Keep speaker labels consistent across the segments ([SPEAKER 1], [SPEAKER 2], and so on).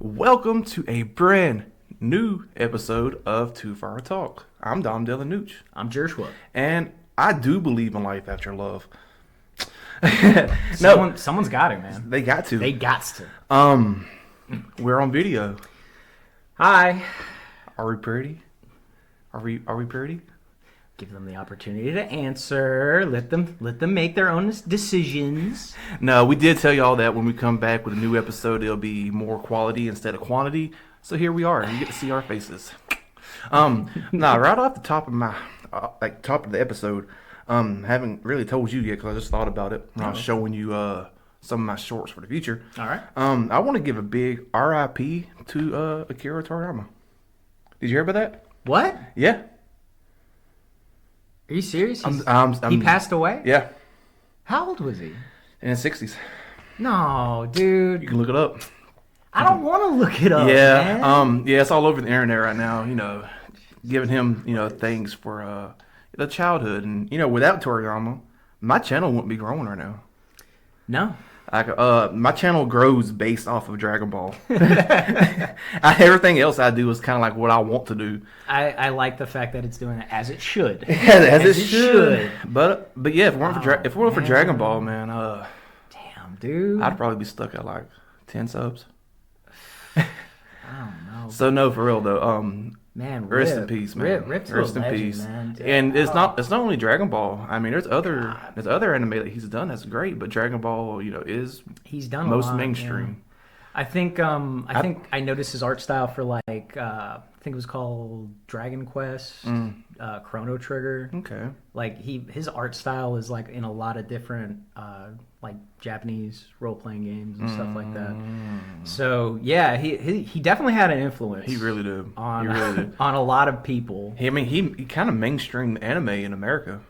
[SPEAKER 1] Welcome to a brand new episode of Too Far Talk. I'm Dom Delanucci.
[SPEAKER 2] I'm Joshua.
[SPEAKER 1] And I do believe in life after love.
[SPEAKER 2] Someone's got to, man.
[SPEAKER 1] They got to.
[SPEAKER 2] They got to.
[SPEAKER 1] We're on video.
[SPEAKER 2] Hi.
[SPEAKER 1] Are we pretty? Are we pretty?
[SPEAKER 2] Give them the opportunity to answer. Let them make their own decisions.
[SPEAKER 1] No, we did tell y'all that when we come back with a new episode, it'll be more quality instead of quantity. So here we are. You get to see our faces. Right off the top of my top of the episode, haven't really told you yet because I just thought about it when I was showing you some of my shorts for the future.
[SPEAKER 2] All right.
[SPEAKER 1] I want to give a big RIP to Akira Toriyama. Did you hear about that?
[SPEAKER 2] What?
[SPEAKER 1] Yeah.
[SPEAKER 2] Are you serious? He passed away?
[SPEAKER 1] Yeah.
[SPEAKER 2] How old was he?
[SPEAKER 1] In his 60s.
[SPEAKER 2] No, dude.
[SPEAKER 1] You can look it up.
[SPEAKER 2] I don't want to look it up.
[SPEAKER 1] Yeah.
[SPEAKER 2] Man.
[SPEAKER 1] Yeah, it's all over the internet right now. You know, giving him things for the childhood, and without Toriyama, my channel wouldn't be growing right now.
[SPEAKER 2] No.
[SPEAKER 1] My channel grows based off of Dragon Ball. Everything else I do is kind of like what I want to do.
[SPEAKER 2] I like the fact that it's doing it as it should.
[SPEAKER 1] as it should. But yeah, if it weren't for Dragon Ball, man,
[SPEAKER 2] damn, dude,
[SPEAKER 1] I'd probably be stuck at like 10 subs.
[SPEAKER 2] I don't know.
[SPEAKER 1] So no, for real though.
[SPEAKER 2] Man,
[SPEAKER 1] rest in peace, man.
[SPEAKER 2] Rest
[SPEAKER 1] in peace. Man. And it's not only Dragon Ball. I mean, there's other anime that he's done that's great, but Dragon Ball,
[SPEAKER 2] he's done
[SPEAKER 1] most
[SPEAKER 2] a lot,
[SPEAKER 1] mainstream.
[SPEAKER 2] Yeah. I think I noticed his art style for I think it was called Dragon Quest, Chrono Trigger.
[SPEAKER 1] Okay.
[SPEAKER 2] His art style is in a lot of different Japanese role playing games and stuff like that. So yeah, he definitely had an influence.
[SPEAKER 1] He really did.
[SPEAKER 2] On
[SPEAKER 1] did.
[SPEAKER 2] On a lot of people.
[SPEAKER 1] He kind of mainstreamed anime in America.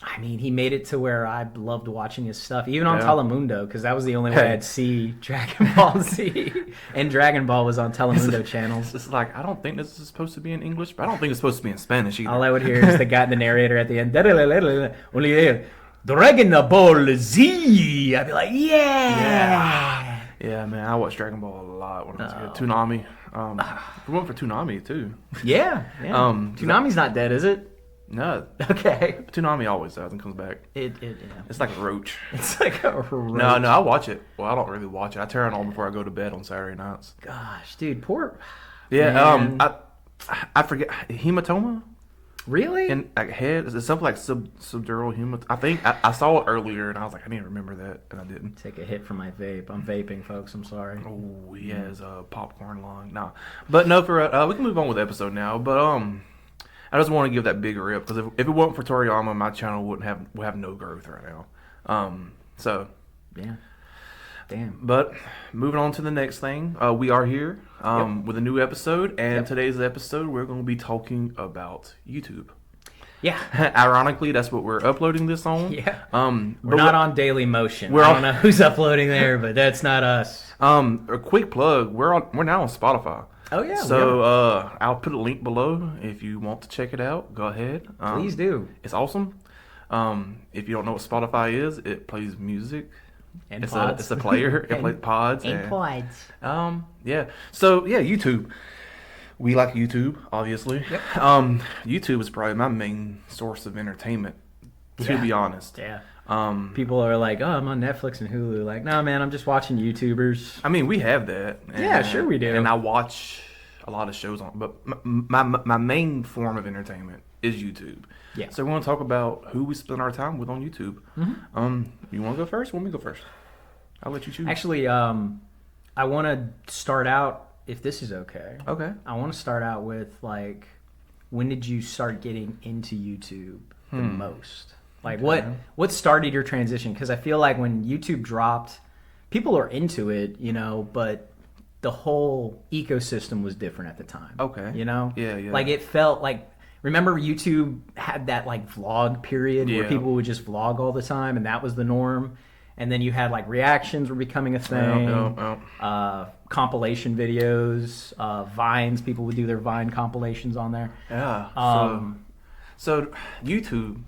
[SPEAKER 2] I mean, he made it to where I loved watching his stuff, even on Telemundo, because that was the only way I'd see Dragon Ball Z. And Dragon Ball was on Telemundo channels.
[SPEAKER 1] It's like, I don't think this is supposed to be in English, but I don't think it's supposed to be in Spanish either.
[SPEAKER 2] All I would hear is the narrator at the end. Dragon Ball Z. I'd be like, yeah.
[SPEAKER 1] Yeah, man, I watched Dragon Ball a lot when I was a kid. Toonami. We went for Toonami, too.
[SPEAKER 2] Yeah. Toonami's not dead, is it?
[SPEAKER 1] No.
[SPEAKER 2] Okay.
[SPEAKER 1] Toonami always does and comes back. It's like a roach.
[SPEAKER 2] It's like a roach.
[SPEAKER 1] No, I watch it. Well, I don't really watch it. I turn it on before I go to bed on Saturday nights.
[SPEAKER 2] Gosh, dude, poor.
[SPEAKER 1] Yeah,
[SPEAKER 2] man.
[SPEAKER 1] I forget hematoma.
[SPEAKER 2] Really?
[SPEAKER 1] And head is it something like subdural hematoma? I think I saw it earlier and I was like, I need to remember that, and I didn't.
[SPEAKER 2] Take a hit from my vape. I'm vaping, folks. I'm sorry.
[SPEAKER 1] Oh, he has a popcorn lung. Nah, but no, we can move on with the episode now. But I just want to give that big rip because if it wasn't for Toriyama, my channel would have no growth right now. So
[SPEAKER 2] yeah, damn.
[SPEAKER 1] But moving on to the next thing, we are here with a new episode, and today's episode we're going to be talking about YouTube. Yeah. Ironically, that's what we're uploading this on.
[SPEAKER 2] Yeah. We're not on Daily Motion. I don't know who's uploading there, but that's not us.
[SPEAKER 1] A quick plug: we're now on Spotify.
[SPEAKER 2] Oh yeah.
[SPEAKER 1] So I'll put a link below if you want to check it out. Go ahead.
[SPEAKER 2] Please do.
[SPEAKER 1] It's awesome. If you don't know what Spotify is, it plays music.
[SPEAKER 2] And pods.
[SPEAKER 1] It's a player. It plays pods.
[SPEAKER 2] And pods.
[SPEAKER 1] Yeah. So yeah, YouTube. We like YouTube, obviously.
[SPEAKER 2] Yep.
[SPEAKER 1] YouTube is probably my main source of entertainment. To be honest.
[SPEAKER 2] Yeah. People are like, oh, I'm on Netflix and Hulu. Like, no, man, I'm just watching YouTubers.
[SPEAKER 1] I mean, we have that.
[SPEAKER 2] Yeah, sure we do.
[SPEAKER 1] And I watch a lot of shows on, but my main form of entertainment is YouTube.
[SPEAKER 2] Yeah.
[SPEAKER 1] So we want to talk about who we spend our time with on YouTube. Mm-hmm. You want to go first? Want me to go first? I'll let you choose.
[SPEAKER 2] Actually, I want to start out, if this is okay.
[SPEAKER 1] Okay.
[SPEAKER 2] I want to start out with, when did you start getting into YouTube the most? What started your transition? Because I feel like when YouTube dropped, people are into it, but the whole ecosystem was different at the time.
[SPEAKER 1] Okay.
[SPEAKER 2] Yeah.
[SPEAKER 1] It
[SPEAKER 2] felt like, remember YouTube had that vlog period where people would just vlog all the time, and that was the norm. And then you had reactions were becoming a thing. Compilation videos, Vines. People would do their Vine compilations on there.
[SPEAKER 1] Yeah. So YouTube.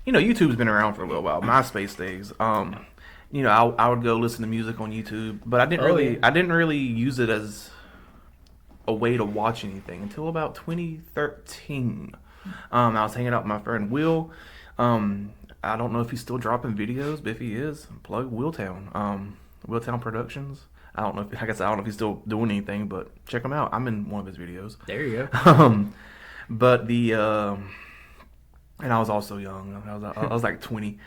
[SPEAKER 1] YouTube's been around for a little while. MySpace days. I would go listen to music on YouTube, but I didn't really use it as a way to watch anything until about 2013. I was hanging out with my friend Will. I don't know if he's still dropping videos, but if he is, plug Willtown. Willtown Productions. I don't know if I don't know if he's still doing anything, but check him out. I'm in one of his videos.
[SPEAKER 2] There you go.
[SPEAKER 1] But and I was also young. I was like 20.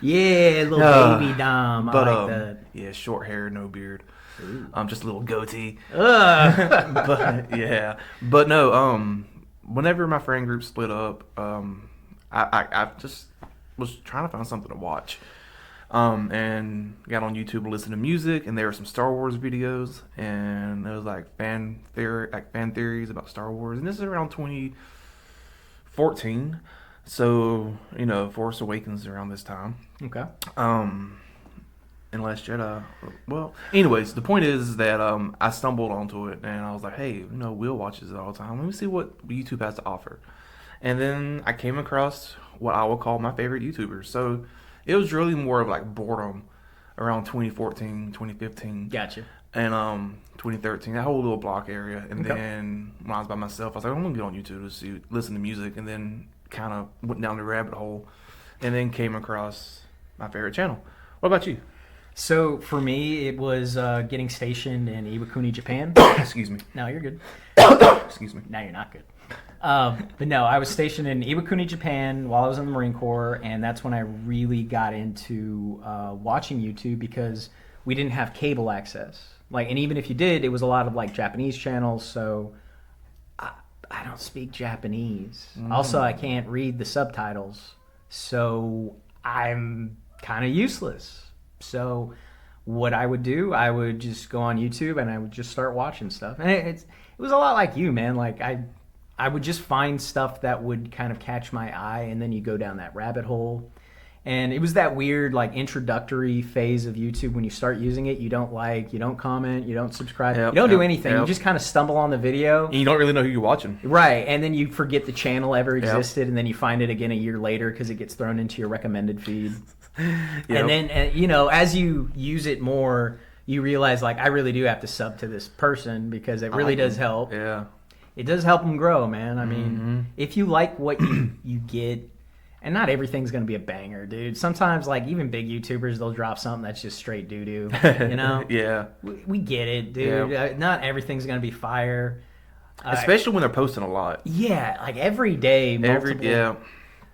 [SPEAKER 2] Yeah, little baby Dom.
[SPEAKER 1] But
[SPEAKER 2] I like that.
[SPEAKER 1] yeah, short hair, no beard. Just a little goatee.
[SPEAKER 2] Ugh.
[SPEAKER 1] But yeah, but no. Whenever my friend group split up, I just was trying to find something to watch. And got on YouTube to listen to music, and there were some Star Wars videos, and it was like fan theories about Star Wars, and this is around 2014, so Force Awakens around this time.
[SPEAKER 2] Okay.
[SPEAKER 1] And Last Jedi. Well, anyways, the point is that I stumbled onto it, and I was like, hey, Will watches it all the time. Let me see what YouTube has to offer, and then I came across what I would call my favorite YouTubers. So it was really more of like boredom around 2014, 2015.
[SPEAKER 2] Gotcha.
[SPEAKER 1] And 2013, that whole little block area. And
[SPEAKER 2] Okay.
[SPEAKER 1] then when I was by myself, I was like, I'm going to get on YouTube to listen to music. And then kind of went down the rabbit hole and then came across my favorite channel. What about you?
[SPEAKER 2] So for me, it was getting stationed in Iwakuni, Japan.
[SPEAKER 1] Excuse me.
[SPEAKER 2] No, you're good.
[SPEAKER 1] Excuse me.
[SPEAKER 2] Now you're not good. But no, I was stationed in Iwakuni, Japan while I was in the Marine Corps, and that's when I really got into watching YouTube because we didn't have cable access. And even if you did, it was a lot of Japanese channels, so I don't speak Japanese. Also, I can't read the subtitles, so I'm kind of useless. So what I would do, I would just go on YouTube and I would just start watching stuff. And it was a lot like you, man. I would just find stuff that would kind of catch my eye, and then you go down that rabbit hole. And it was that weird introductory phase of YouTube when you start using it. You don't you don't comment, you don't subscribe, you don't do anything. You just kind of stumble on the video. And
[SPEAKER 1] you don't really know who you're watching.
[SPEAKER 2] Right, and then you forget the channel ever existed, and then you find it again a year later because it gets thrown into your recommended feed. And then, as you use it more, you realize, I really do have to sub to this person because it really does help.
[SPEAKER 1] Yeah.
[SPEAKER 2] It does help them grow, man. I mean, if you like what you get, and not everything's going to be a banger, dude. Sometimes, even big YouTubers, they'll drop something that's just straight doo-doo,
[SPEAKER 1] Yeah.
[SPEAKER 2] We get it, dude.
[SPEAKER 1] Yeah.
[SPEAKER 2] Not everything's going to be fire.
[SPEAKER 1] Especially when they're posting a lot.
[SPEAKER 2] Yeah, every day, multiple.
[SPEAKER 1] Yeah.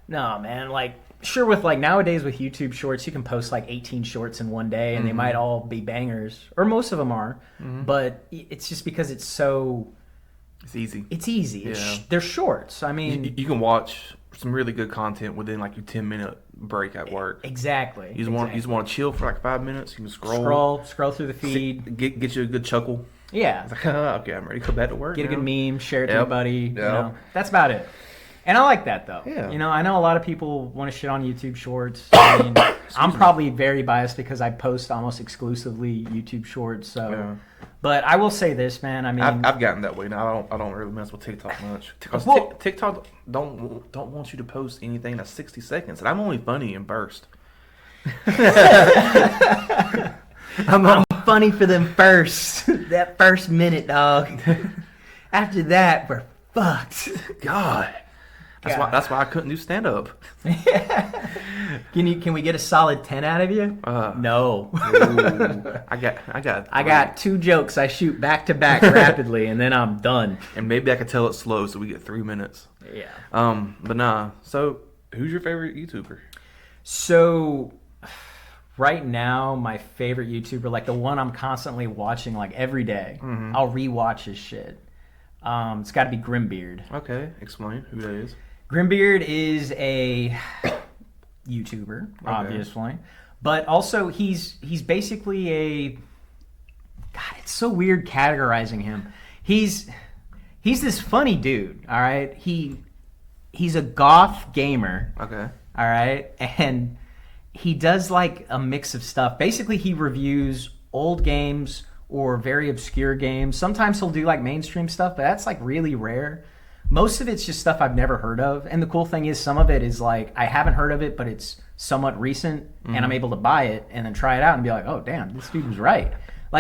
[SPEAKER 2] No, man, sure, with nowadays with YouTube Shorts, you can post 18 shorts in one day, and they might all be bangers, or most of them are. But it's just because it's so...
[SPEAKER 1] It's easy.
[SPEAKER 2] It's easy.
[SPEAKER 1] Yeah.
[SPEAKER 2] They're shorts. I mean...
[SPEAKER 1] You can watch some really good content within your 10-minute break at work.
[SPEAKER 2] Exactly.
[SPEAKER 1] You just want to chill for 5 minutes. You can scroll
[SPEAKER 2] through the feed.
[SPEAKER 1] Get you a good chuckle.
[SPEAKER 2] Yeah.
[SPEAKER 1] It's okay, I'm ready to go back to work.
[SPEAKER 2] Get a good meme, share it to everybody.
[SPEAKER 1] Yep.
[SPEAKER 2] That's about it. And I like that, though.
[SPEAKER 1] Yeah.
[SPEAKER 2] I know a lot of people want to shit on YouTube Shorts. I mean, I'm probably very biased because I post almost exclusively YouTube Shorts. So, but I will say this, man. I mean,
[SPEAKER 1] I've gotten that way now. I don't really mess with TikTok much because TikTok don't want you to post anything that's 60 seconds, and I'm only funny in burst.
[SPEAKER 2] I'm funny for them that first minute, dog. After that, we're fucked.
[SPEAKER 1] God. That's why I couldn't do stand up.
[SPEAKER 2] Can we get a solid 10 out of you? No.
[SPEAKER 1] I got
[SPEAKER 2] 2 jokes I shoot back to back rapidly, and then I'm done.
[SPEAKER 1] And maybe I could tell it slow so we get 3 minutes.
[SPEAKER 2] Yeah.
[SPEAKER 1] But nah. So who's your favorite YouTuber?
[SPEAKER 2] So right now, my favorite YouTuber, the one I'm constantly watching every day, I'll rewatch his shit. It's got to be GrimBeard.
[SPEAKER 1] Okay, explain who that is.
[SPEAKER 2] GrimBeard is a YouTuber, obviously, but also he's basically a... God, it's so weird categorizing him. He's this funny dude, all right? He's a goth gamer.
[SPEAKER 1] Okay.
[SPEAKER 2] All right? And he does a mix of stuff. Basically, he reviews old games or very obscure games. Sometimes he'll do mainstream stuff, but that's really rare. Most of it's just stuff I've never heard of. And the cool thing is some of it is I haven't heard of it, but it's somewhat recent, and I'm able to buy it and then try it out and be oh, damn, this dude was right.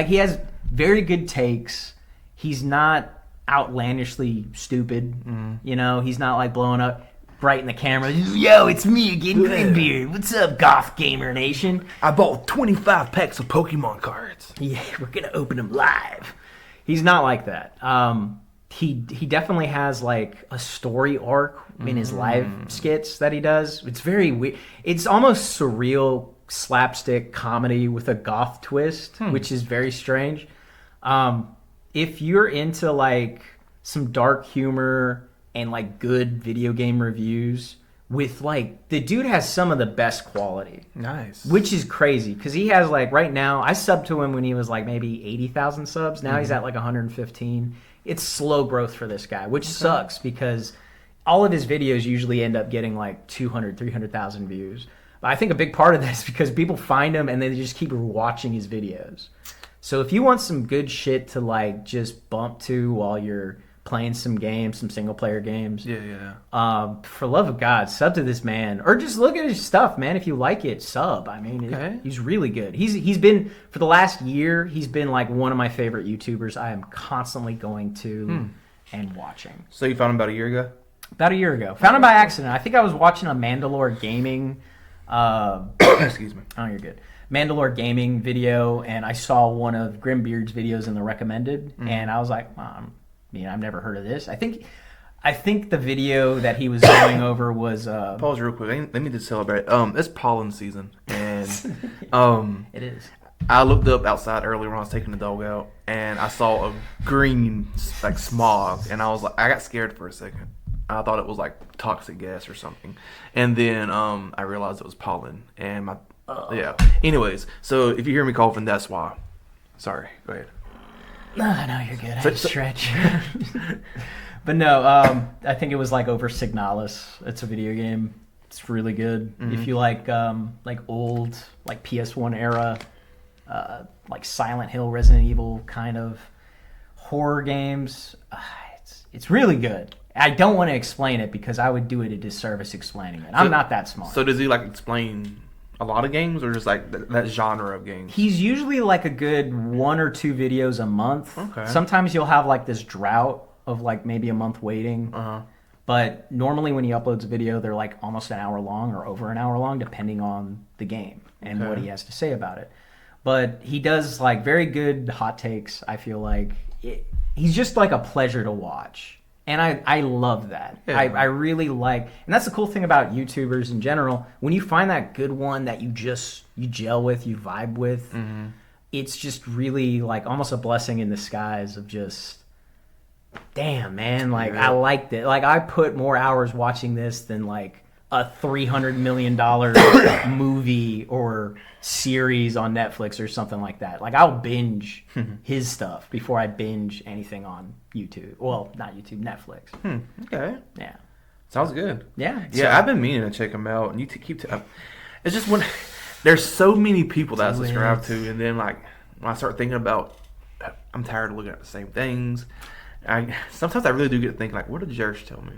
[SPEAKER 2] He has very good takes. He's not outlandishly stupid. You know, he's not like blowing up bright in the camera. Yo, it's me again, GrimBeard. What's up, Goth Gamer Nation?
[SPEAKER 1] I bought 25 packs of Pokemon cards.
[SPEAKER 2] Yeah, we're gonna open them live. He's not like that. He definitely has like a story arc in his live skits that he does. It's very weird. It's almost surreal slapstick comedy with a goth twist, which is very strange. If you're into like some dark humor and like good video game reviews, with like the dude has some of the best quality.
[SPEAKER 1] Nice.
[SPEAKER 2] Which is crazy because he has like right now, I subbed to him when he was like maybe 80,000 subs. Now he's at like 115. It's slow growth for this guy, which sucks because all of his videos usually end up getting like 200, 300,000 views. But I think a big part of that is because people find him and they just keep watching his videos. So if you want some good shit to like just bump to while you're playing some games, some single player games. For love of God, sub to this man, or just look at his stuff, man. If you like it, sub. I mean, he's really good. He's been for the last year. He's been like one of my favorite YouTubers. I am constantly going to and watching.
[SPEAKER 1] So you found him about a year ago?
[SPEAKER 2] About a year ago. Found him by accident. I think I was watching a Mandalore Gaming.
[SPEAKER 1] Excuse me.
[SPEAKER 2] Oh, you're good. Mandalore Gaming video, and I saw one of GrimBeard's videos in the recommended, and I was like, I've never heard of this. I think the video that he was going over was
[SPEAKER 1] pause real quick. Let me just celebrate. It's pollen season, and
[SPEAKER 2] it is.
[SPEAKER 1] I looked up outside earlier when I was taking the dog out, and I saw a green like smog, and I was like, I got scared for a second. I thought it was like toxic gas or something, and then I realized it was pollen, and yeah. Anyways, so if you hear me coughing, that's why. Sorry. Go ahead.
[SPEAKER 2] No, you're good. I had to stretch. But no, I think it was like over Signalis. It's a video game. It's really good. If you like old like PS1 era, like Silent Hill, Resident Evil kind of horror games, it's really good. I don't want to explain it because I would do it a disservice explaining it. I'm not that smart.
[SPEAKER 1] So does he like explain a lot of games, or just like that genre of games?
[SPEAKER 2] He's usually like a good 1 or 2 videos a month.
[SPEAKER 1] Okay.
[SPEAKER 2] Sometimes you'll have like this drought of like maybe a month waiting. But normally when he uploads a video, they're like almost an hour long or over an hour long, depending on the game and what he has to say about it. But he does like very good hot takes. I feel like he's just like a pleasure to watch. And I love that. Yeah. I really like, and that's the cool thing about YouTubers in general. When you find that good one that you gel with, you vibe with, it's just really like almost a blessing in disguise of just, damn, man, like I liked it. Like I put more hours watching this than like a $300 million movie or series on Netflix or something like that. Like I'll binge his stuff before I binge anything on YouTube. Well, not YouTube, Netflix.
[SPEAKER 1] Okay.
[SPEAKER 2] Yeah.
[SPEAKER 1] Sounds good.
[SPEAKER 2] Yeah.
[SPEAKER 1] Yeah, I've been meaning to check him out, and you keep. It's just when there's so many people that I subscribe to, and then like when I start thinking about, I'm tired of looking at the same things. Sometimes I really do get to think like, what did Jersh tell me?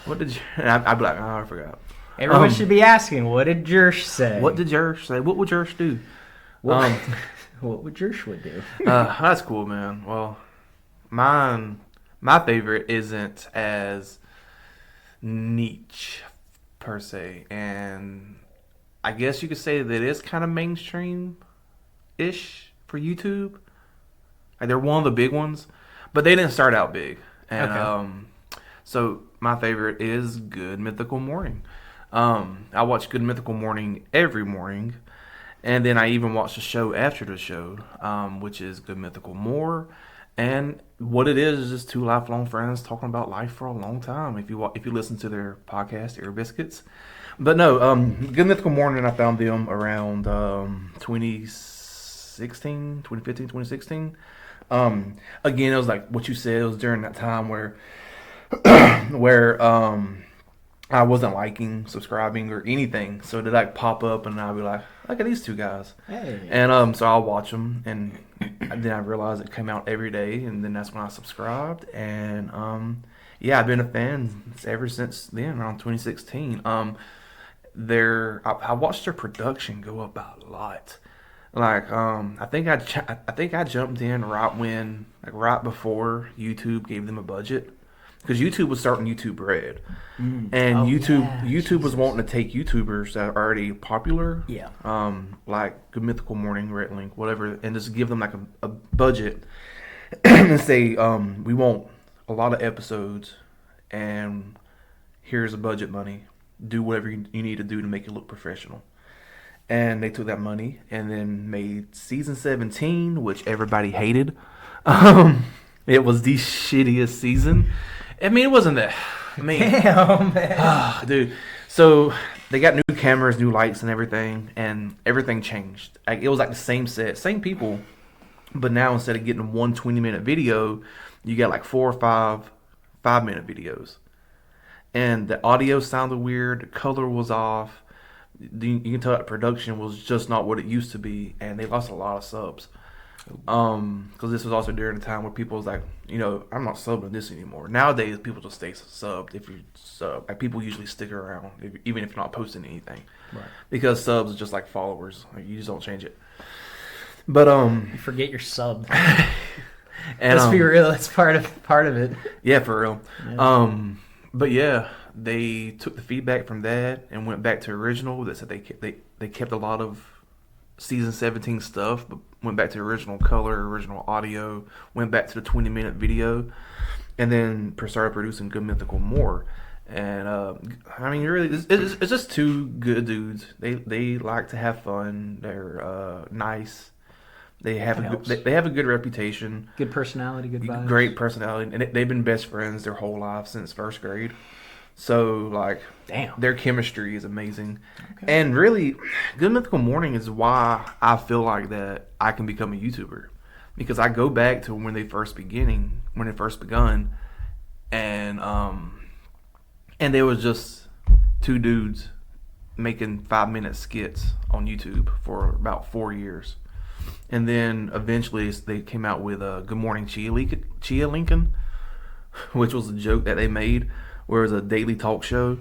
[SPEAKER 1] What did I'd be like, oh, I forgot.
[SPEAKER 2] Everyone should be asking, what did Jersh say?
[SPEAKER 1] What did Jersh say? What would Jersh do?
[SPEAKER 2] What would Jersh do?
[SPEAKER 1] That's cool, man. Well, my favorite isn't as niche per se, and I guess you could say that it is kind of mainstream-ish for YouTube. Like they're one of the big ones, but they didn't start out big. And so my favorite is Good Mythical Morning. I watch Good Mythical Morning every morning, and then I even watch the show after the show, which is Good Mythical More. And what it is just 2 lifelong friends talking about life for a long time. If you listen to their podcast, Ear Biscuits. But no, Good Mythical Morning, I found them around 2015, 2016. Again, it was like what you said. It was during that time where I wasn't liking, subscribing, or anything. So it'd like pop up, and I'd be like, look at these 2 guys.
[SPEAKER 2] Hey.
[SPEAKER 1] And so I'll watch them, and then I realized it came out every day, and then that's when I subscribed. And I've been a fan ever since then, around 2016. I watched their production go up by a lot. Like, I think I jumped in right before YouTube gave them a budget, because YouTube was starting YouTube Red, and
[SPEAKER 2] Oh, yeah,
[SPEAKER 1] YouTube was
[SPEAKER 2] Jesus.
[SPEAKER 1] wanting to take YouTubers that are already popular,
[SPEAKER 2] Yeah.
[SPEAKER 1] like Good Mythical Morning, Red Link, whatever, and just give them like a budget and say, we want a lot of episodes, and here's a budget money. Do whatever you need to do to make it look professional. And they took that money and then made season 17, which everybody hated. It was the shittiest season. I mean, it wasn't that. I mean,
[SPEAKER 2] Damn, man.
[SPEAKER 1] dude. So they got new cameras, new lights, and everything changed. Like, it was like the same set, same people, but now instead of getting one 20-minute video, you got like 4 or 5 minute videos, and the audio sounded weird, the color was off. You can tell that the production was just not what it used to be, and they lost a lot of subs. Because this was also during the time where people was like, I'm not subbing this anymore. Nowadays, people just stay subbed if you sub. Like, people usually stick around even if you're not posting anything,
[SPEAKER 2] Right.
[SPEAKER 1] because subs is just like followers. Like, you just don't change it. But
[SPEAKER 2] You forget your sub.
[SPEAKER 1] and
[SPEAKER 2] Let's be real. That's part of it.
[SPEAKER 1] yeah, for real.
[SPEAKER 2] Yeah.
[SPEAKER 1] But yeah, they took the feedback from that and went back to original. That said they kept a lot of season 17 stuff, but went back to original color, original audio, went back to the 20-minute video, and then started producing Good Mythical more. And I mean, really, it's just two good dudes. They like to have fun. They're nice. They have they have a good reputation.
[SPEAKER 2] Good personality, good vibes.
[SPEAKER 1] Great personality, and they've been best friends their whole life since first grade. So, like,
[SPEAKER 2] Damn.
[SPEAKER 1] their chemistry is amazing.
[SPEAKER 2] Okay.
[SPEAKER 1] And really, Good Mythical Morning is why I feel like that I can become a YouTuber, because I go back to when they first begun, and there was just two dudes making 5-minute skits on YouTube for about 4 years. And then eventually they came out with Good Morning Chia Lincoln, which was a joke that they made, where it was a daily talk show,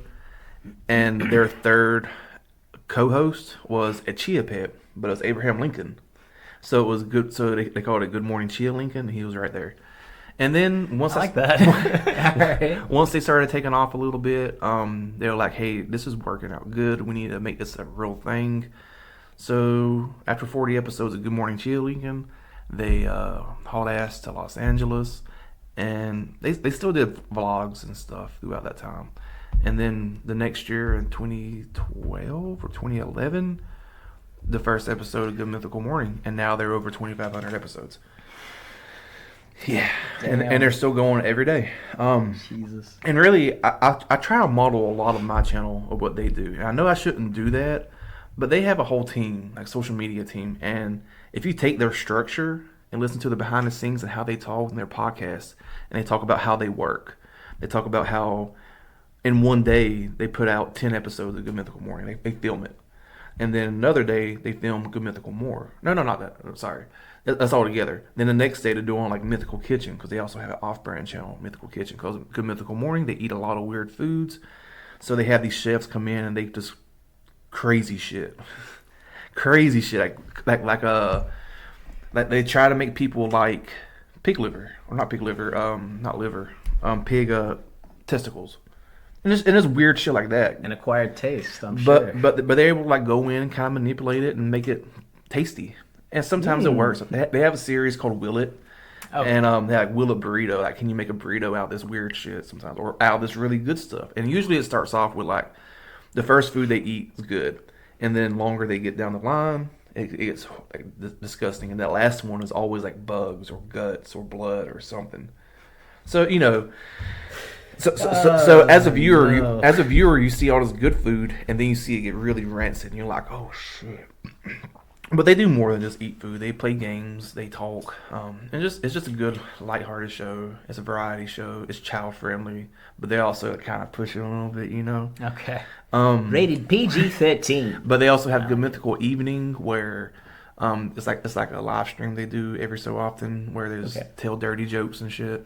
[SPEAKER 1] and their third co-host was a Chia Pet, but it was Abraham Lincoln. So it was good. So they called it Good Morning Chia Lincoln. He was right there. And then once
[SPEAKER 2] I like that. All right.
[SPEAKER 1] once they started taking off a little bit, they were like, "Hey, this is working out good. We need to make this a real thing." So after 40 episodes of Good Morning Chia Lincoln, they hauled ass to Los Angeles, and they still did vlogs and stuff throughout that time. And then the next year, in 2012 or 2011, the first episode of Good Mythical Morning, and now they're over 2,500 episodes. Yeah, and they're still going every day.
[SPEAKER 2] Jesus.
[SPEAKER 1] And really, I try to model a lot of my channel of what they do. And I know I shouldn't do that, but they have a whole team, like social media team. And if you take their structure and listen to the behind the scenes and how they talk in their podcasts, and they talk about how they work, they talk about how in one day they put out 10 episodes of Good Mythical Morning. They film it. And then another day they film Good Mythical More. No, not that. Sorry. That's all together. Then the next day they're doing like Mythical Kitchen, because they also have an off-brand channel, Mythical Kitchen. Because Good Mythical Morning, they eat a lot of weird foods. So they have these chefs come in and they just crazy shit. Crazy shit. Like they try to make people like pig liver. Or not pig liver, not liver. Pig testicles. And it's weird shit like that.
[SPEAKER 2] An acquired taste, I'm sure.
[SPEAKER 1] But they're able to like go in and kind of manipulate it and make it tasty. And sometimes it works. They have a series called Will It.
[SPEAKER 2] Oh.
[SPEAKER 1] And they like Will It Burrito. Like, can you make a burrito out of this weird shit sometimes, or out of this really good stuff? And usually it starts off with like the first food they eat is good, and then longer they get down the line, it gets like disgusting. And that last one is always like bugs or guts or blood or something. So So as a viewer, you see all this good food, and then you see it get really rancid, and you're like, oh shit. But they do more than just eat food. They play games, they talk, and it's just a good, lighthearted show. It's a variety show. It's child friendly, but they also kind of push it a little bit,
[SPEAKER 2] Okay. Rated PG-13.
[SPEAKER 1] But they also have Good Mythical Evening, where it's like a live stream they do every so often, where they just tell dirty jokes and shit,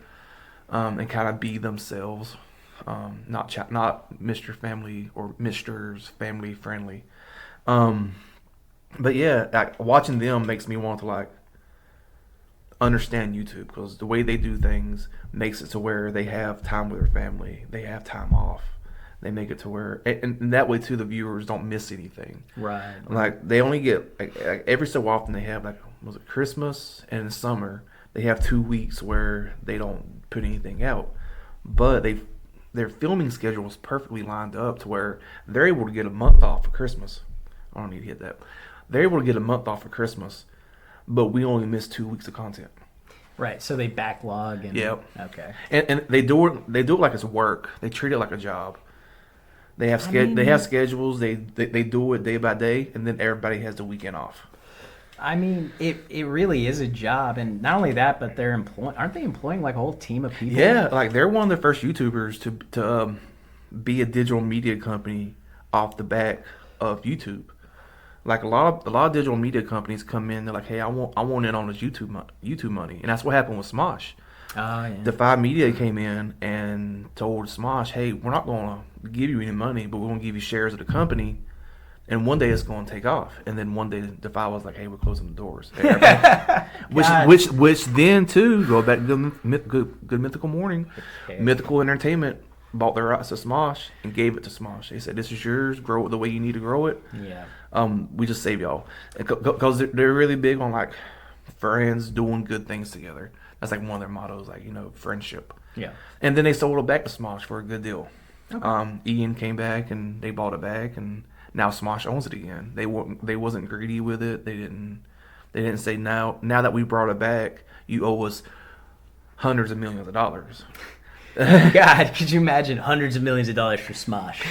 [SPEAKER 1] and kind of be themselves, not Mr. Family or Mister's Family Friendly. But yeah, like, watching them makes me want to like understand YouTube because the way they do things makes it to where they have time with their family, they have time off. They make it to where, and that way too, the viewers don't miss anything.
[SPEAKER 2] Right.
[SPEAKER 1] Like they only get like every so often they have like was it Christmas and in summer they have 2 weeks where they don't put anything out, but their filming schedule is perfectly lined up to where they're able to get a month off for Christmas. I don't need to hit that. They're able to get a month off for Christmas, but we only miss 2 weeks of content.
[SPEAKER 2] Right. So they backlog and
[SPEAKER 1] Yep.
[SPEAKER 2] Okay.
[SPEAKER 1] And they do it like it's work. They treat it like a job. They have they have schedules. They do it day by day, and then everybody has the weekend off.
[SPEAKER 2] I mean, it really is a job, and not only that, but aren't they employing like a whole team of people?
[SPEAKER 1] Yeah, like they're one of the first YouTubers to be a digital media company off the back of YouTube. Like a lot of digital media companies come in, they're like, hey, I want in on this YouTube money, and that's what happened with Smosh.
[SPEAKER 2] Oh, yeah.
[SPEAKER 1] Defy Media came in and told Smosh, hey, we're not going to give you any money, but we're going to give you shares of the company, and one day it's going to take off. And then one day Defy was like, hey, we're closing the doors. which then too, go back to good Mythical Morning. Okay. Mythical Entertainment bought the rights to Smosh and gave it to Smosh. They said, this is yours, grow it the way you need to grow it.
[SPEAKER 2] Yeah.
[SPEAKER 1] We just save y'all. Because they're really big on like friends doing good things together. That's like one of their mottos, like, friendship.
[SPEAKER 2] Yeah.
[SPEAKER 1] And then they sold it back to Smosh for a good deal.
[SPEAKER 2] Okay.
[SPEAKER 1] Ian came back and they bought it back, and now Smosh owns it again. They wasn't greedy with it. They didn't say now that we brought it back, you owe us hundreds of millions of dollars.
[SPEAKER 2] God, could you imagine hundreds of millions of dollars for Smosh?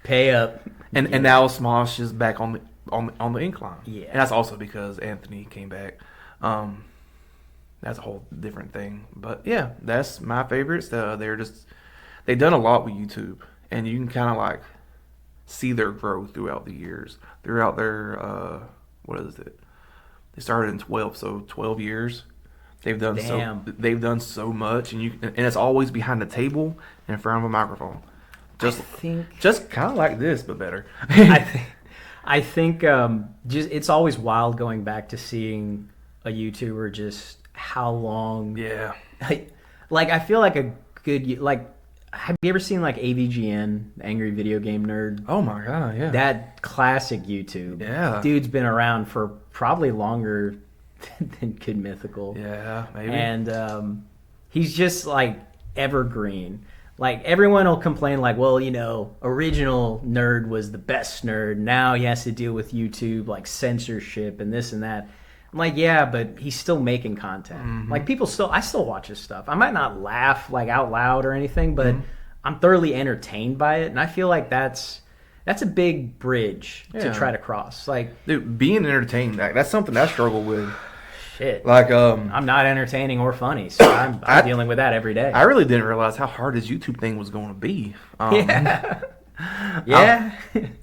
[SPEAKER 2] Pay up.
[SPEAKER 1] And now Smosh is back on the incline.
[SPEAKER 2] Yeah.
[SPEAKER 1] And that's also because Anthony came back. That's a whole different thing. But yeah, that's my favorites. They've done a lot with YouTube, and you can kind of like see their growth throughout the years. Throughout their what is it? They started in 12 years. They've done so much, and it's always behind the table in front of a microphone. Just kind of like this, but better.
[SPEAKER 2] I think it's always wild going back to seeing a YouTuber just how long.
[SPEAKER 1] Yeah.
[SPEAKER 2] Like I feel like a good have you ever seen like AVGN, Angry Video Game Nerd?
[SPEAKER 1] Oh my god, yeah.
[SPEAKER 2] That classic YouTube.
[SPEAKER 1] Yeah.
[SPEAKER 2] Dude's been around for probably longer than Good Mythical.
[SPEAKER 1] Yeah, maybe.
[SPEAKER 2] And he's just like evergreen. Like everyone will complain like, well, original Nerd was the best Nerd. Now he has to deal with YouTube like censorship and this and that. I'm like, yeah, but he's still making content. Mm-hmm. Like I still watch his stuff. I might not laugh like out loud or anything, but I'm thoroughly entertained by it, and I feel like that's a big bridge to try to cross. Like,
[SPEAKER 1] dude, being entertained, that's something I struggle with.
[SPEAKER 2] Shit.
[SPEAKER 1] Like,
[SPEAKER 2] I'm not entertaining or funny, so I'm dealing with that every day.
[SPEAKER 1] I really didn't realize how hard this YouTube thing was going to be.
[SPEAKER 2] Yeah. Yeah.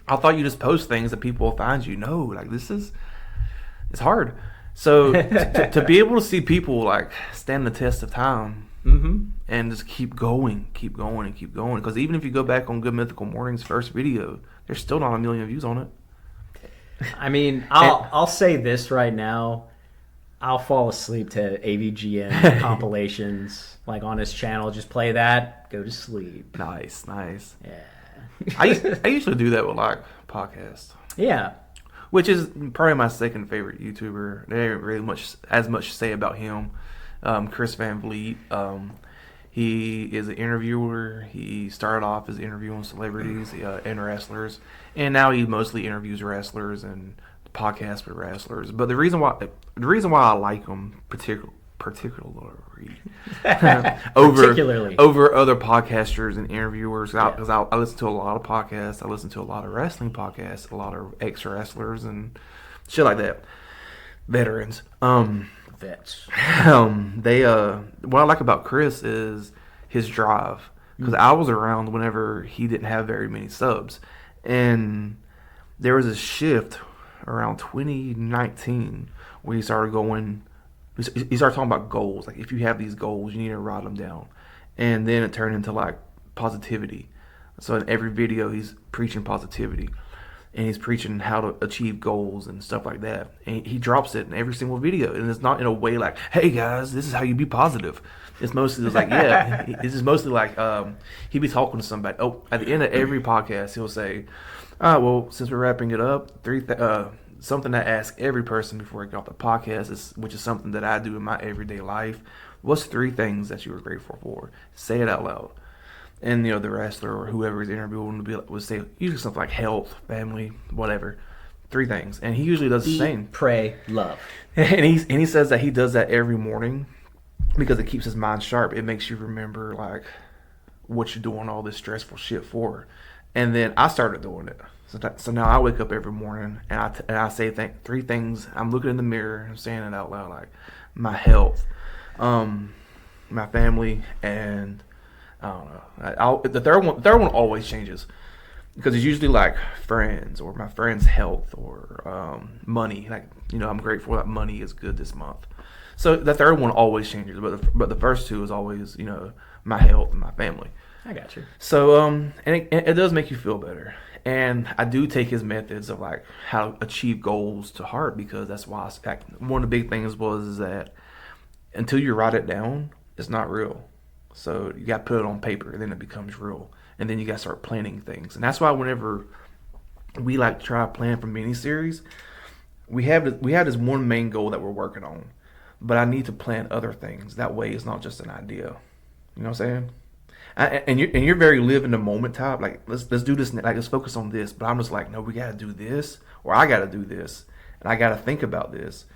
[SPEAKER 1] I thought you just post things that people will find you. No, like it's hard. So to be able to see people like stand the test of time and just keep going. Because even if you go back on Good Mythical Morning's first video, there's still not 1 million views on it.
[SPEAKER 2] I mean, I'll say this right now. I'll fall asleep to AVGN compilations like on his channel. Just play that, go to sleep.
[SPEAKER 1] Nice.
[SPEAKER 2] Yeah.
[SPEAKER 1] I usually do that with like podcasts.
[SPEAKER 2] Yeah.
[SPEAKER 1] Which is probably my second favorite YouTuber. There ain't really as much to say about him. Chris Van Vliet. He is an interviewer. He started off as interviewing celebrities and wrestlers, and now he mostly interviews wrestlers and podcasts with wrestlers. But the reason why I like him particularly over other podcasters and interviewers, because I listen to a lot of podcasts. I listen to a lot of wrestling podcasts, a lot of ex-wrestlers and shit like that. Veterans.
[SPEAKER 2] Vets.
[SPEAKER 1] What I like about Chris is his drive, because I was around whenever he didn't have very many subs, and there was a shift around 2019 where he started talking about goals. Like, if you have these goals, you need to write them down. And then it turned into like positivity. So in every video he's preaching positivity. and he's preaching how to achieve goals and stuff like that. And he drops it in every single video, and it's not in a way like, "Hey guys, this is how you be positive." It's mostly just like, yeah, it's just mostly like he be talking to somebody. Oh, at the end of every podcast, he'll say, well, since we're wrapping it up, something I ask every person before I get off the podcast, which is something that I do in my everyday life. What's 3 things that you were grateful for? Say it out loud. And, the wrestler or whoever is interviewing would say usually something like health, family, whatever. 3 things. And he usually does the same.
[SPEAKER 2] Pray, love.
[SPEAKER 1] And he says that he does that every morning because it keeps his mind sharp. It makes you remember, like, what you're doing all this stressful shit for. And then I started doing it. So now I wake up every morning and I say 3 things. I'm looking in the mirror and saying it out loud, like my health, my family, and I don't know. The third one always changes because it's usually like friends or my friend's health or money. Like, I'm grateful that money is good this month. So the third one always changes, but the first 2 is always my health and my family.
[SPEAKER 2] I got you.
[SPEAKER 1] So and it does make you feel better. And I do take his methods of like how to achieve goals to heart because that's why one of the big things is that until you write it down, it's not real. So you got to put it on paper, and then it becomes real. And then you got to start planning things. And that's why whenever we like try to plan for miniseries, we have this one main goal that we're working on. But I need to plan other things. That way it's not just an idea. You know what I'm saying? And you're very live in the moment type. Like let's do this. Like let's focus on this. But I'm just like, no, we gotta do this, or I gotta do this, and I gotta think about this,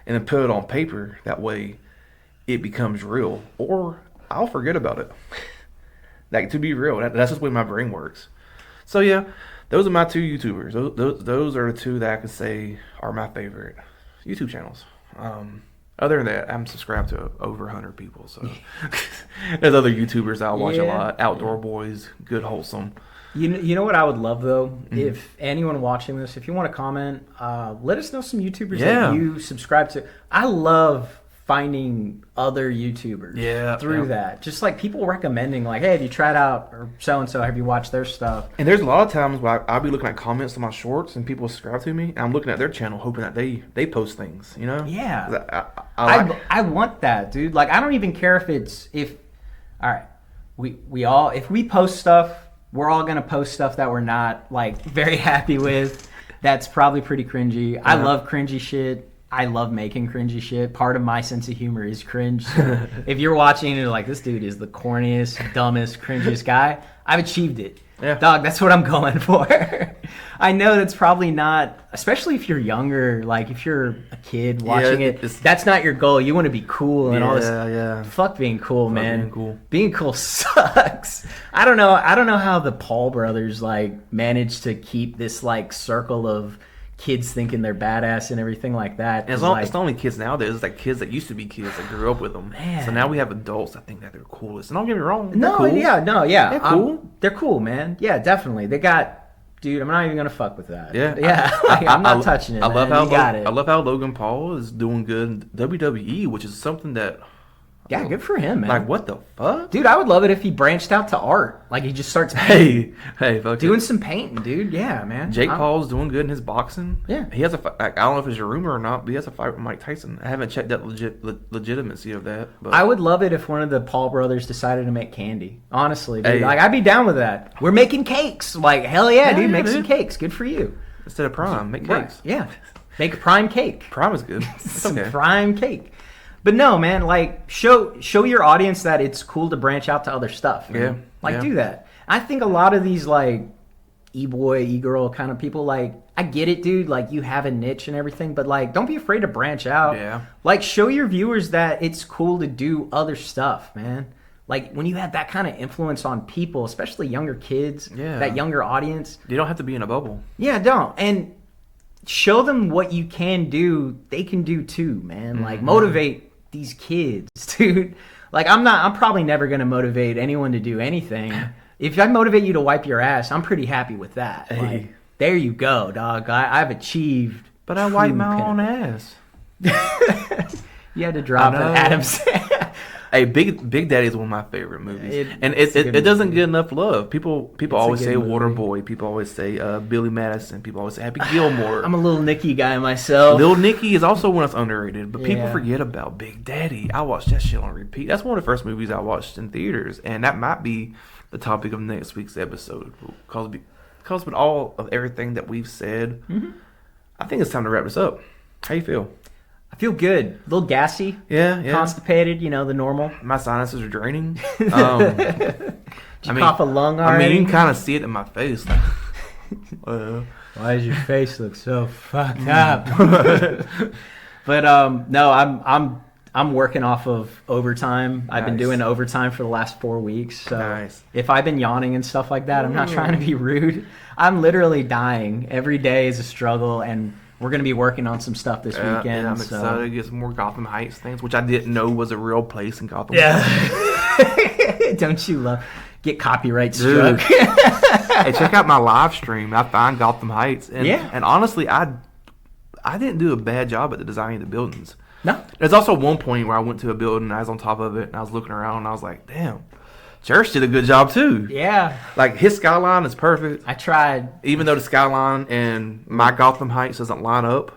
[SPEAKER 1] and then put it on paper. That way, it becomes real, or I'll forget about it. Like to be real, that's just the way my brain works. So yeah, those are my 2 YouTubers. Those are the 2 that I could say are my favorite YouTube channels. Other than that, I'm subscribed to over 100 people. So there's other YouTubers I watch a lot. Outdoor Boys, good, wholesome.
[SPEAKER 2] You know what I would love though? Mm-hmm. If anyone watching this, if you want to comment, let us know some YouTubers that you subscribe to. I love finding other YouTubers through that. Just like people recommending, like, hey, have you tried out or so-and-so? Have you watched their stuff?
[SPEAKER 1] And there's a lot of times where I'll be looking at comments on my shorts and people subscribe to me, and I'm looking at their channel hoping that they post things,
[SPEAKER 2] Yeah. I want that, dude. Like, I don't even care all right, if we post stuff, we're all going to post stuff that we're not, like, very happy with. That's probably pretty cringy. I love cringy shit. I love making cringy shit. Part of my sense of humor is cringe. So if you're watching and you're like, this dude is the corniest, dumbest, cringiest guy, I've achieved it. Yeah. Dog, that's what I'm going for. I know that's probably not, especially if you're younger, like if you're a kid watching that's not your goal. You want to be cool and all this. Yeah. Fuck being cool, man. Being cool sucks. I don't know how the Paul brothers like managed to keep this like circle of kids thinking they're badass and everything like that.
[SPEAKER 1] And it's not only kids nowadays. It's like kids that used to be kids that grew up with them. Man. So now we have adults that think that they're coolest. And don't get me wrong.
[SPEAKER 2] They're
[SPEAKER 1] cool.
[SPEAKER 2] They're
[SPEAKER 1] cool.
[SPEAKER 2] They're cool, man. Yeah, definitely. They got... Dude, I'm not even gonna fuck with that.
[SPEAKER 1] Yeah.
[SPEAKER 2] I'm not touching it. I
[SPEAKER 1] love how Logan Paul is doing good in WWE, which is something that...
[SPEAKER 2] Yeah, good for him, man.
[SPEAKER 1] Like, what the fuck?
[SPEAKER 2] Dude, I would love it if he branched out to art. Like, he just starts doing some painting, dude. Yeah, man.
[SPEAKER 1] Jake Paul's doing good in his boxing.
[SPEAKER 2] Yeah.
[SPEAKER 1] He has a fight. Like, I don't know if it's a rumor or not, but he has a fight with Mike Tyson. I haven't checked that legitimacy of that. But
[SPEAKER 2] I would love it if one of the Paul brothers decided to make candy. Honestly, dude. Like, I'd be down with that. We're making cakes. Like, hell yeah, dude. Make some cakes. Good for you.
[SPEAKER 1] Instead of prime, make cakes.
[SPEAKER 2] Yeah. Make a prime cake.
[SPEAKER 1] Prime is good.
[SPEAKER 2] Some prime cake. But no, man, like, show your audience that it's cool to branch out to other stuff. Man. Do that. I think a lot of these, like, e-boy, e-girl kind of people, like, I get it, dude. Like, you have a niche and everything, but, like, don't be afraid to branch out.
[SPEAKER 1] Yeah.
[SPEAKER 2] Like, show your viewers that it's cool to do other stuff, man. Like, when you have that kind of influence on people, especially younger kids, that younger audience.
[SPEAKER 1] You don't have to be in a bubble.
[SPEAKER 2] Yeah, don't. And show them what you can do, they can do too, man. Like, motivate these kids, dude. Like, I'm probably never going to motivate anyone to do anything. If I motivate you to wipe your ass, I'm pretty happy with that.
[SPEAKER 1] Hey.
[SPEAKER 2] Like, there you go, dog. I've achieved.
[SPEAKER 1] But I wipe my own ass.
[SPEAKER 2] You had to drop an Adam Sandler.
[SPEAKER 1] Hey, Big Daddy is one of my favorite movies, and
[SPEAKER 2] it's a
[SPEAKER 1] it
[SPEAKER 2] good
[SPEAKER 1] doesn't
[SPEAKER 2] movie.
[SPEAKER 1] get enough love. People always
[SPEAKER 2] a
[SPEAKER 1] say
[SPEAKER 2] good movie.
[SPEAKER 1] Waterboy. People always say Billy Madison. People always say Happy Gilmore.
[SPEAKER 2] I'm a little Nicky guy myself.
[SPEAKER 1] Lil Nicky is also one that's underrated, but people
[SPEAKER 2] Yeah.
[SPEAKER 1] forget about Big Daddy. I watched that shit on repeat. That's one of the first movies I watched in theaters, and that might be the topic of next week's episode. Because with all of everything that we've said, I think it's time to wrap this up. How you feel?
[SPEAKER 2] I feel good. A little gassy.
[SPEAKER 1] Yeah.
[SPEAKER 2] Constipated, the normal.
[SPEAKER 1] My sinuses are draining.
[SPEAKER 2] Did you cough a lung already?
[SPEAKER 1] I mean, you can kind of see it in my face.
[SPEAKER 2] Why does your face look so fucked up? But no, I'm working off of overtime. I've been doing overtime for the last 4 weeks. So
[SPEAKER 1] Nice.
[SPEAKER 2] if I've been yawning and stuff like that, I'm not trying to be rude. I'm literally dying. Every day is a struggle, and we're going to be working on some stuff this weekend.
[SPEAKER 1] Yeah, I'm
[SPEAKER 2] so.
[SPEAKER 1] excited to get some more Gotham Heights things, which I didn't know was a real place in Gotham.
[SPEAKER 2] Yeah. Don't you love get copyright struck?
[SPEAKER 1] Hey, check out my live stream. I find Gotham Heights, and and honestly, I didn't do a bad job at the designing of the buildings.
[SPEAKER 2] No.
[SPEAKER 1] There's also one point where I went to a building, I was on top of it, and I was looking around, and I was like, damn, Church did a good job too.
[SPEAKER 2] Yeah.
[SPEAKER 1] Like, his skyline is perfect.
[SPEAKER 2] I tried.
[SPEAKER 1] Even though the skyline and my Gotham Heights doesn't line up,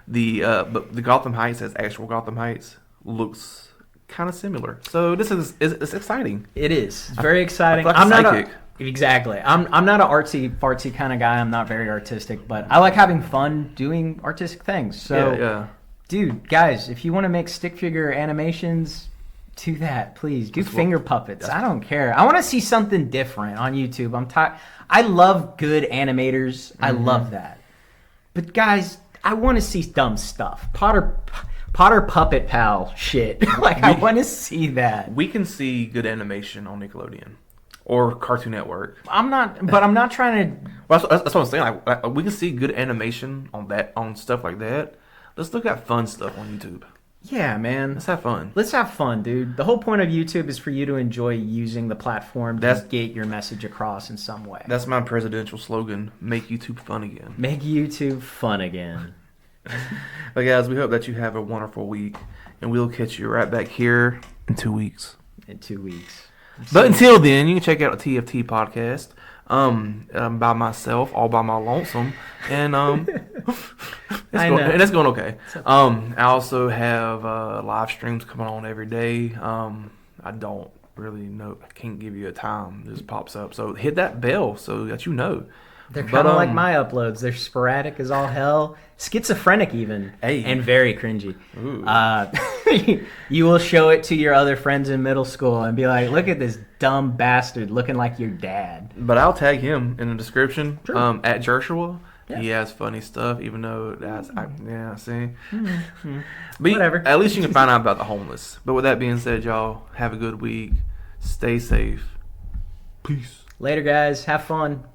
[SPEAKER 1] but the Gotham Heights as actual Gotham Heights looks kind of similar. So it's exciting.
[SPEAKER 2] It is. It's very exciting.
[SPEAKER 1] I feel like
[SPEAKER 2] I'm
[SPEAKER 1] a
[SPEAKER 2] not
[SPEAKER 1] psychic.
[SPEAKER 2] Exactly. I'm not an artsy fartsy kind of guy. I'm not very artistic, but I like having fun doing artistic things. So
[SPEAKER 1] Yeah.
[SPEAKER 2] dude, guys, if you want to make stick figure animations, do that, please. Do finger puppets. I don't care. I want to see something different on YouTube. I'm tired. I love good animators. I love that. But guys, I want to see dumb stuff. Potter Puppet Pal shit. I want to see that.
[SPEAKER 1] We can see good animation on Nickelodeon or Cartoon Network.
[SPEAKER 2] I'm not trying to.
[SPEAKER 1] Well, that's what I'm saying. Like, we can see good animation on stuff like that. Let's look at fun stuff on YouTube.
[SPEAKER 2] Yeah, man.
[SPEAKER 1] Let's have fun.
[SPEAKER 2] Let's have fun, dude. The whole point of YouTube is for you to enjoy using the platform to get your message across in some way.
[SPEAKER 1] That's my presidential slogan: make YouTube fun again.
[SPEAKER 2] Make YouTube fun again.
[SPEAKER 1] But guys, we hope that you have a wonderful week, and we'll catch you right back here in 2 weeks.
[SPEAKER 2] In 2 weeks.
[SPEAKER 1] But until then, you can check out the TFT podcast. By myself, all by my lonesome, and it's going okay. I also have live streams coming on every day. I don't really know. I can't give you a time. It just pops up. So hit that bell so that you know.
[SPEAKER 2] They're kind of like my uploads. They're sporadic as all hell, schizophrenic even, and very cringy. You will show it to your other friends in middle school and be like, "Look at this dumb bastard looking like your dad."
[SPEAKER 1] But I'll tag him in the description.
[SPEAKER 2] Sure.
[SPEAKER 1] At Joshua.
[SPEAKER 2] Yeah.
[SPEAKER 1] He has funny stuff, even though that's see.
[SPEAKER 2] Mm-hmm.
[SPEAKER 1] But
[SPEAKER 2] Whatever.
[SPEAKER 1] At least you can find out about the homeless. But with that being said, y'all have a good week. Stay safe. Peace.
[SPEAKER 2] Later, guys. Have fun.